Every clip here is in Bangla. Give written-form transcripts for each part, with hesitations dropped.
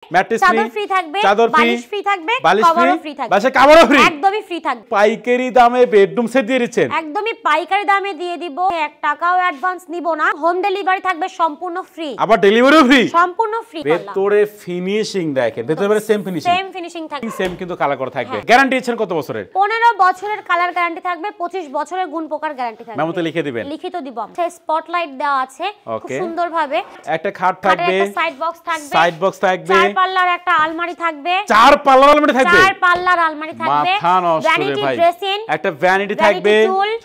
ম্যাট্রেস চাদর ফ্রি থাকবে, বালিশ ফ্রি থাকবে, কভারও ফ্রি থাকবে, বাসে কভারও ফ্রি, একদমই ফ্রি থাকবে। পাইকারি দামে বেডরুম সেট দিয়ে দিচ্ছেন? একদমই পাইকারি দামে দিয়ে দিব, 1 টাকাও অ্যাডভান্স নিব না, হোম ডেলিভারি থাকবে সম্পূর্ণ ফ্রি, আবার ডেলিভারিও ফ্রি, সম্পূর্ণ ফ্রি। ভেতরে ফিনিশিং দেখেন, ভেতরে সেম ফিনিশিং থাকবে, সেম কিন্তু কালার করা থাকবে। গ্যারান্টি দিচ্ছেন কত বছরের? 15 বছরের কালার গ্যারান্টি থাকবে, 25 বছরের গুণ পোকার গ্যারান্টি থাকবে। মেমোতে লিখে দিবেন? লিখিত দিব। স্পটলাইট দেওয়া আছে খুব সুন্দর ভাবে, একটা খাট থাকবে, একটা সাইড বক্স থাকবে, চার পাল্লার একটা আলমারি থাকবে, 4 পাল্লার আলমারি থাকবে, 4 পাল্লার আলমারি থাকবে, মাথা নষ্ট রে ভাই, একটা ভ্যানিটি থাকবে,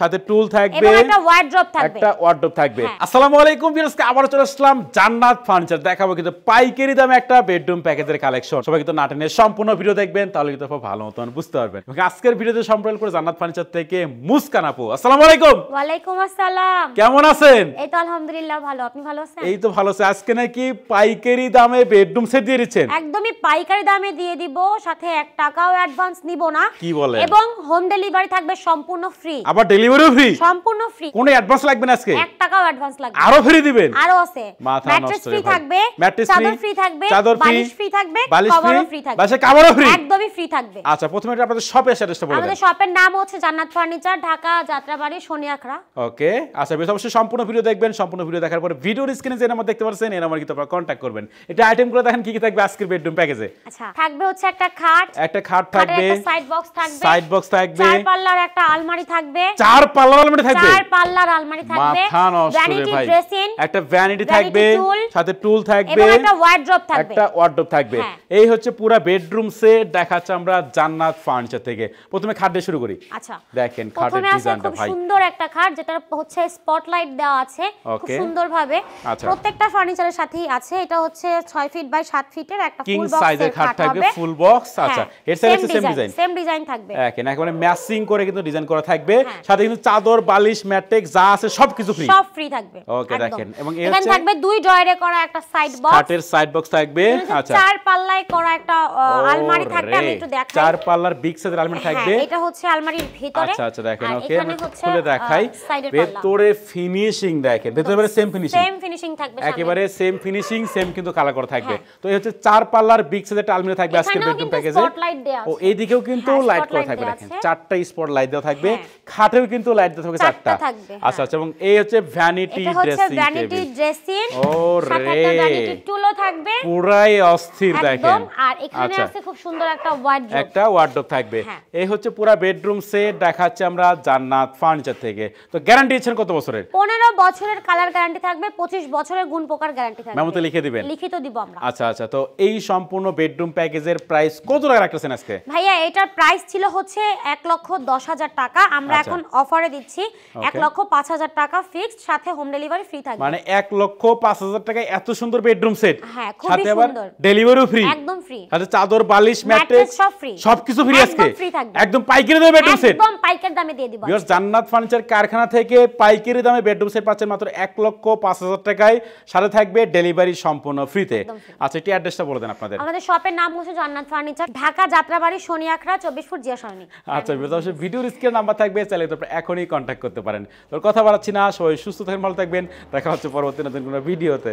সাথে টুল থাকবে, এবং একটা ওয়ার্ড্রপ থাকবে, আসসালামু আলাইকুম ভিউয়ার্স, আবার চলে আসলাম জান্নাত ফার্নিচার, দেখাবো কিন্তু পাইকারি দামে একটা বেডরুম প্যাকেজের কালেকশন। সবাই কিন্তু না টেনে সম্পূর্ণ ভিডিও দেখবেন, তাহলে কিন্তু ভালো মতন বুঝতে পারবেন। আজকের ভিডিওতে সম্পূর্ণ করে জান্নাত ফার্নিচার থেকে মুস্কান আপু। আসসালামু আলাইকুম। ওয়ালাইকুম আসসালাম। কেমন আছেন? এই তো আলহামদুলিল্লাহ ভালো, আপনি ভালো আছেন? এই তো ভালো আছি। আজকে নাকি পাইকারি দামে বেডরুম সেট দিয়ে দিচ্ছেন? একদমই পাইকারি দামে দিয়ে দিব, সাথে 1 টাকাও অ্যাডভান্স নিব না। কি বলেন? এবং হোম ডেলিভারি থাকবে সম্পূর্ণ ফ্রি, আবার ডেলিভারিও ফ্রি, সম্পূর্ণ ফ্রি, কোনো অ্যাডভান্স লাগবে না আজকে? 1 টাকাও অ্যাডভান্স লাগবে না। আরো ফ্রি দিবেন? আরো আছে, ম্যাট্রেস ফ্রি থাকবে, চাদর ফ্রি থাকবে, বালিশ ফ্রি থাকবে, কভারও ফ্রি থাকবে, বাসে কভারও ফ্রি, একদমই ফ্রি থাকবে। আচ্ছা, প্রথমে এটা আপনাদের শপের অ্যাড্রেসটা বলে দেন। আমাদের শপের নাম হচ্ছে জান্নাত ফার্নিচার, ঢাকা যাত্রাবাড়ি শনিয়াখড়া। ওকে, আচ্ছা বেশ, অবশ্যই সম্পূর্ণ ভিডিও দেখবেন। সম্পূর্ণ ভিডিও দেখার পরে ভিডিওর স্ক্রিনে যে নাম্বার দেখতে পাচ্ছেন, এই নাম্বারে কিন্তু আপনারা কন্টাক্ট করবেন। এটা আইটেমগুলো দেখেন কি কি থাকবে আজকের বেডরুম প্যাকেজে। আচ্ছা, থাকবে হচ্ছে একটা খাট থাকবে, একটা সাইড বক্স থাকবে, 4 পাল্লার একটা আলমারি থাকবে, 4 পাল্লার আলমারি থাকবে, 4 পাল্লার আলমারি থাকবে, মাথা নষ্ট রে ভাই, একটা ভ্যানিটি থাকবে, সাথে টুল থাকবে, এবং একটা ওয়ার্ড্রপ থাকবে। এই হচ্ছে পুরো বেডরুম সেট দেখাচ্ছে আমরা জান্নাত ফার্নিচার থেকে। প্রথমে খাট দিয়ে শুরু করি। আচ্ছা, দেখেন খাটের ডিজাইনটা ভাই, খুব সুন্দর একটা খাট, যেটা হচ্ছে স্পটলাইট দেওয়া আছে খুব সুন্দর ভাবে। প্রত্যেকটা ফার্নিচারের সাথেই আছে। এটা হচ্ছে 6 ফিট বাই 7 ফিটের একটা ফুল বক্স সাইজের খাট থাকবে, ফুল বক্স। আচ্ছা, এর সাইজে সেম ডিজাইন থাকবে, একেবারে ম্যাচিং করে কিন্তু ডিজাইন করা থাকবে। সাথে কিন্তু চাদর, বালিশ, ম্যাট্রেস যা আছে সবকিছু ফ্রি, সব ফ্রি থাকবে। ওকে, দেখেন। এবং এখানে থাকবে 2 ড্রয়ারে করা একটা সাইড বক্স, খাটের সাইড বক্স থাকবে। আচ্ছা, 4 পাল্লায় করা একটা আলমারি থাকবে। আমি একটু দেখাই, 4 পাল্লার বিগ সাইজের আলমারি থাকবে। এটা হচ্ছে আলমারির ভিতরে। আচ্ছা আচ্ছা, দেখেন। ওকে, আমি খুলে দেখাই। ভেতরে ফিনিশিং দেখেন, ভেতরে সেম ফিনিশিং থাকবে, একেবারে সেম ফিনিশিং, সেম কিন্তু কালার করা থাকবে। তো এই হচ্ছে 4 পাল্লার বিগ সাইজের আলমারি থাকবে আজকের বেডরুম প্যাকেজে। ও এইদিকেও কিন্তু লাইট করা থাকবে, দেখেন 4টা স্পট লাইট দেওয়া থাকবে। খাটেও কিন্তু লাইট দেওয়া থাকবে 4টা। আচ্ছা আচ্ছা, এবং এই হচ্ছে ভ্যানিটি ড্রেসিং, ওরে ভ্যানিটি টুলও থাকবে, পুরাই অস্থির দেখেন। আর এখানে আছে খুব সুন্দর একটা ওয়ার্ড্রপ থাকবে। এই হচ্ছে পুরো বেডরুম সেট দেখাচ্ছে আমরা জান্নাত ফার্নিচার থেকে। তো গ্যারান্টি দিচ্ছেন কত বছরের? 15 বছরের কালার গ্যারান্টি থাকবে, 25 বছরের গুণ পোকার গ্যারান্টি থাকবে। মেমোতে লিখে দিবেন? লিখিত দিব আমরা। আচ্ছা আচ্ছা, তো এই সম্পূর্ণ বেডরুম প্যাকেজের প্রাইস কত টাকা রাখতেছেন আজকে? ভাইয়া এটার প্রাইস ছিল হচ্ছে 1,10,000 টাকা, আমরা এখন অফারে দিচ্ছি 1,05,000 টাকা ফিক্সড, সাথে হোম ডেলিভারি ফ্রি থাকবে। মানে 1,05,000 টাকায় এত সুন্দর বেডরুম সেট, হ্যাঁ খুবই সুন্দর, ডেলিভারিও ফ্রি, একদম ফ্রি, সাথে চাদর, বালিশ, ম্যাট্রেস সব ফ্রি, সবকিছু ফ্রি আজকে একদম পাইকারি দামে বেডরুম সেট, একদম পাইকারি দামে দিয়ে দিব। ভিউয়ার্স, জান্নাত ফার্নিচার কারখানা থেকে পাইকারি দামে বেডরুম সেট পাচ্ছেন মাত্র 1,05,000 টাকায়, সাথে থাকবে ডেলিভারি সম্পূর্ণ ফ্রিতে। আচ্ছা, এটি অ্যাড্রেসটা বলে দেন আপনাদের। আমাদের শপের নাম হচ্ছে জান্নাত ফার্নিচার, ঢাকা যাত্রাবাড়ি শনিয়াখড়া 24 ফুট জিয়া সরণি। আচ্ছা, ভিডিওর স্ক্রিনে নাম্বার থাকবে, চাইলে তো এখনই কন্ট্যাক্ট করতে পারেন। তোর কথা বাড়াচ্ছি না, সবাই সুস্থ থাকবেন, ভালো থাকবেন। দেখা হচ্ছে পরবর্তী নতুন কোনো ভিডিওতে।